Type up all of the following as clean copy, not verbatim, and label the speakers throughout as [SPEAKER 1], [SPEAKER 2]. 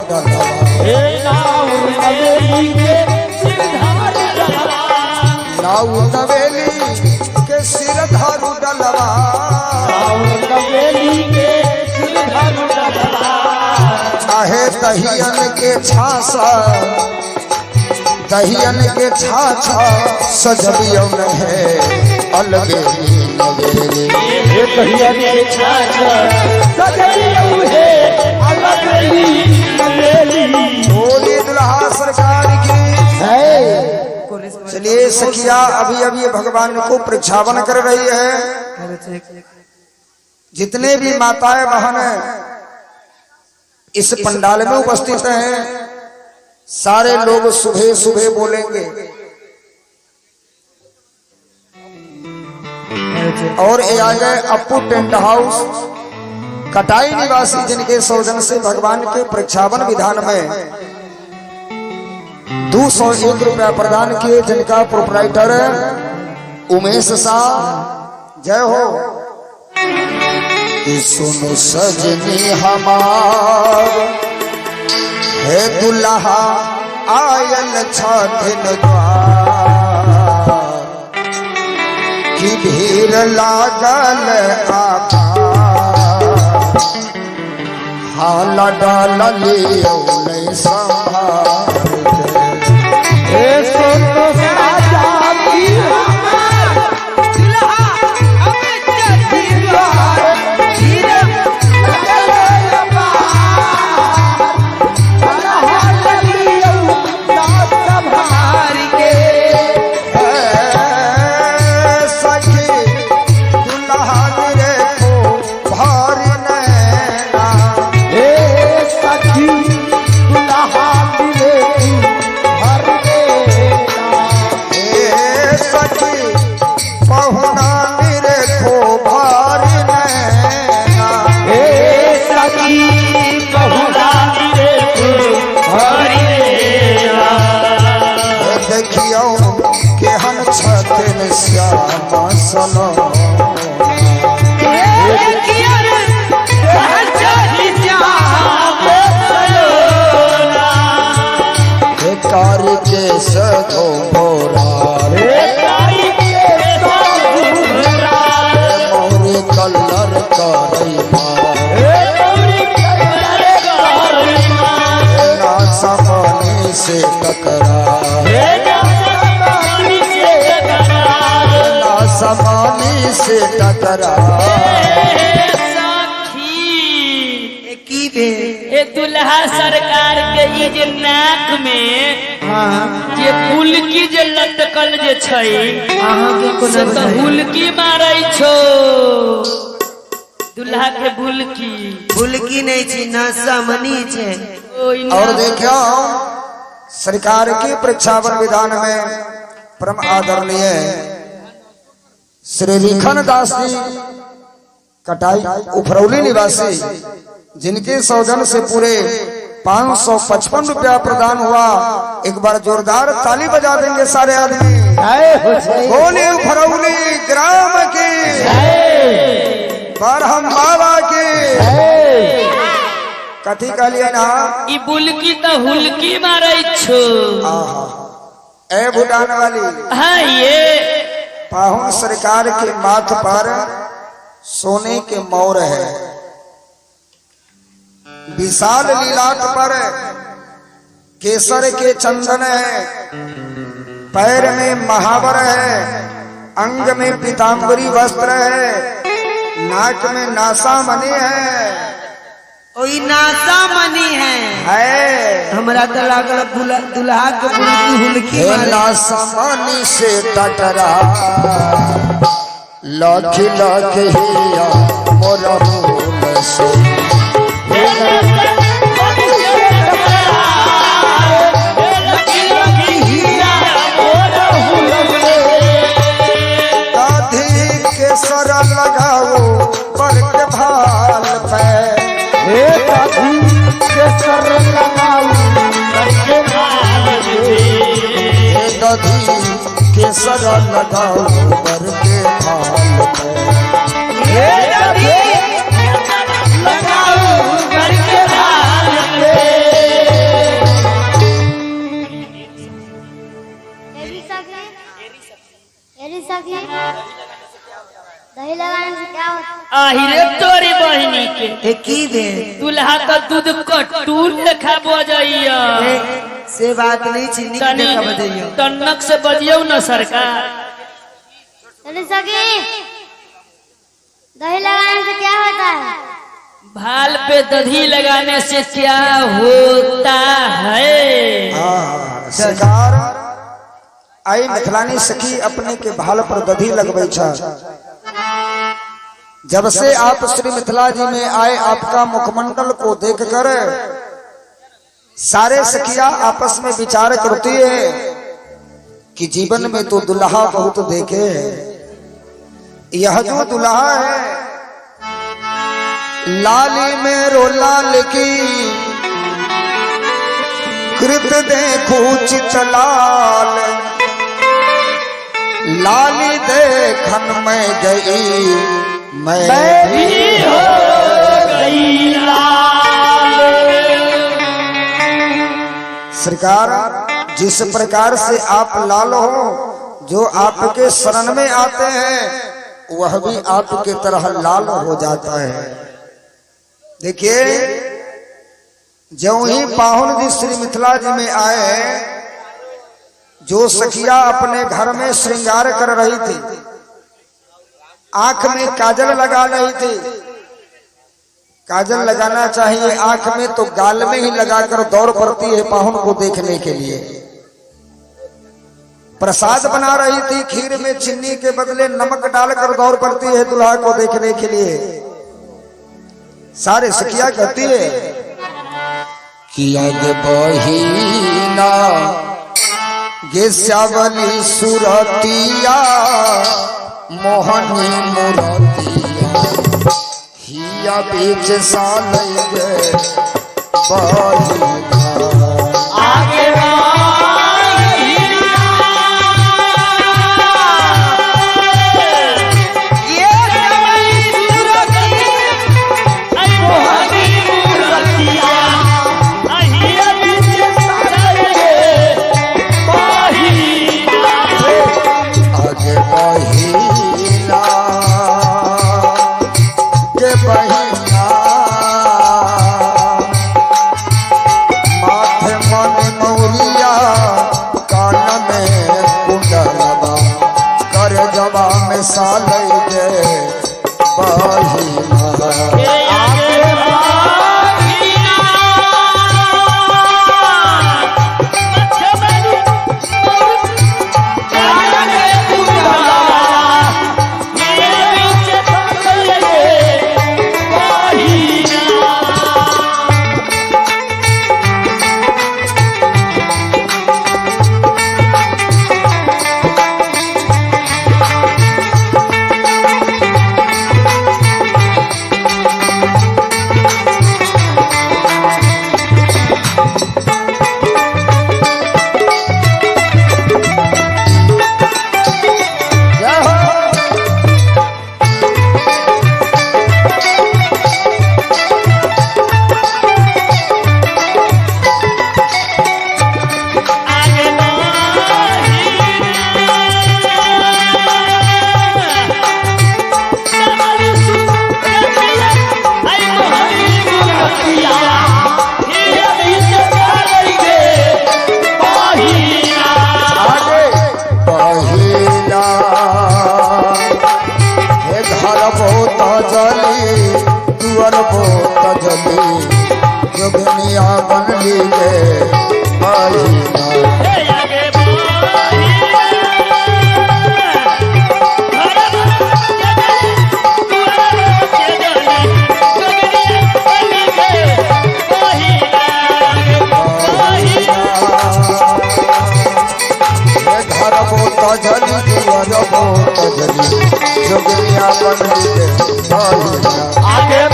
[SPEAKER 1] डलवा नाऊ तवेली के सिर धारू डलवा चाहे दहियन के छाछा दहियन के छाछा सजबियो न है अलगे नवेली
[SPEAKER 2] दहियन के छाछा सजबियो है अलगे नवेली।
[SPEAKER 1] बोली दुल्हा सरकार की है। चलिए सखिया अभी अभी भगवान को प्रक्षालन कर रही है। जितने भी माताएं बहन हैं इस पंडाल में उपस्थित हैं सारे लोग सुबह सुबह बोलेंगे और ये आ गए अप्पू टेंट हाउस कटाई निवासी जिनके सौजन से भगवान के प्रक्षालन विधान में 201 रुपया प्रदान किए जिनका प्रोपराइटर उमेश शाह जय हो। सुनो सजनी हमार है दुल्हा आयल छाथिन द्वार की भीड़ लागल हाला डाल लियो नहीं संभाल समानी से टकरा
[SPEAKER 2] ए दुल्हा सरकार के ये जे नाक में जे हुलकी जे लटकल जे छै से तो हुलकी मारै छो दुल्हा के हुलकी नहीं छी ना समनी छे।
[SPEAKER 1] और देखो सरकार के प्रक्षालन विधान में परम आदरणीय श्री रिखन दास जी कटाई उफरौली निवासी जिनके सौजन से पूरे 555 रुपया प्रदान हुआ। एक बार जोरदार ताली बजा देंगे सारे आदमी। बोले उफरौली ग्राम के बरहम बाबा के कथी कहलिए ना
[SPEAKER 2] ई बुलकी तो हुलकी मारै छो
[SPEAKER 1] ए भूटान वाली।
[SPEAKER 2] हाँ ये
[SPEAKER 1] पाहुन सरकार के माथ पर सोने के मोर है विशाल लीलाट पर केसर के चंदन है पैर में महावर है अंग में पीतांबरी वस्त्र है नाक में नासा मणि है
[SPEAKER 2] ओई नासा मणि है हमरा तो लागल दुल्हा के हुलकी
[SPEAKER 1] नासा मणि से टकरा लाखी लाख हिया मोरा से केसर लगाओ पर के भाल पे केसर लगाओ पर के भाल पे दधी केसर लगाओ पर के भाल पे दधी लगाओ पर के भाल पे
[SPEAKER 2] आहिरे तोरी बहिनी के
[SPEAKER 3] की दे
[SPEAKER 2] दुल्हा का दूध कटूर लेखा बजाइया
[SPEAKER 3] से बात नहीं चीनी
[SPEAKER 2] तनी
[SPEAKER 3] देखा बजाइयो
[SPEAKER 2] तन्नक से बजियो न सरकार।
[SPEAKER 4] चली सकी दही लगाने से क्या होता है?
[SPEAKER 2] भाल पे दही लगाने से क्या होता है?
[SPEAKER 1] हाँ, सरकार आई मिथिलानी सखी अपने के भाल पर दधी लगबै छ। जब से आप श्री मिथिला जी में आए आपका मुखमंडल को देखकर सारे सखिया आपस में विचार करती है कि जीवन में तो दुल्हा बहुत देखे हैं। यह जो दुल्हा है लाली में रो लाल की कृत देखो चितलाल लाली देखन में गई मैं भी
[SPEAKER 2] हो गई लाल।
[SPEAKER 1] सरकार जिस प्रकार से आप लाल हो, जो आपके शरण में आते हैं वह भी आपके तरह लाल हो जाता है। देखिए जो ही पाहुन जी श्री मिथिला जी में आए, जो सखिया अपने घर में श्रृंगार कर रही थी, आंख में काजल लगा रही थी। काजल लगाना चाहिए आंख में, तो गाल में ही लगाकर दौड़ पड़ती है पाहुन को देखने के लिए। प्रसाद बना रही थी, खीर में चीनी के बदले नमक डालकर दौड़ पड़ती है दुल्हा को देखने के लिए। सारे सखिया कहती है कि आगे बहिना गे श्यावली सुरतिया मोहनी मुरतिया हिया बीच सालई गे बहिना
[SPEAKER 2] आगे
[SPEAKER 1] सालई गे बहिना जोगनिया बनली गे बहिना घर बोत जली दुआर बोत जली जोगनिया बनली गे बहिना
[SPEAKER 2] आगे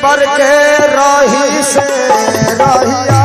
[SPEAKER 1] बर के रही से रहिया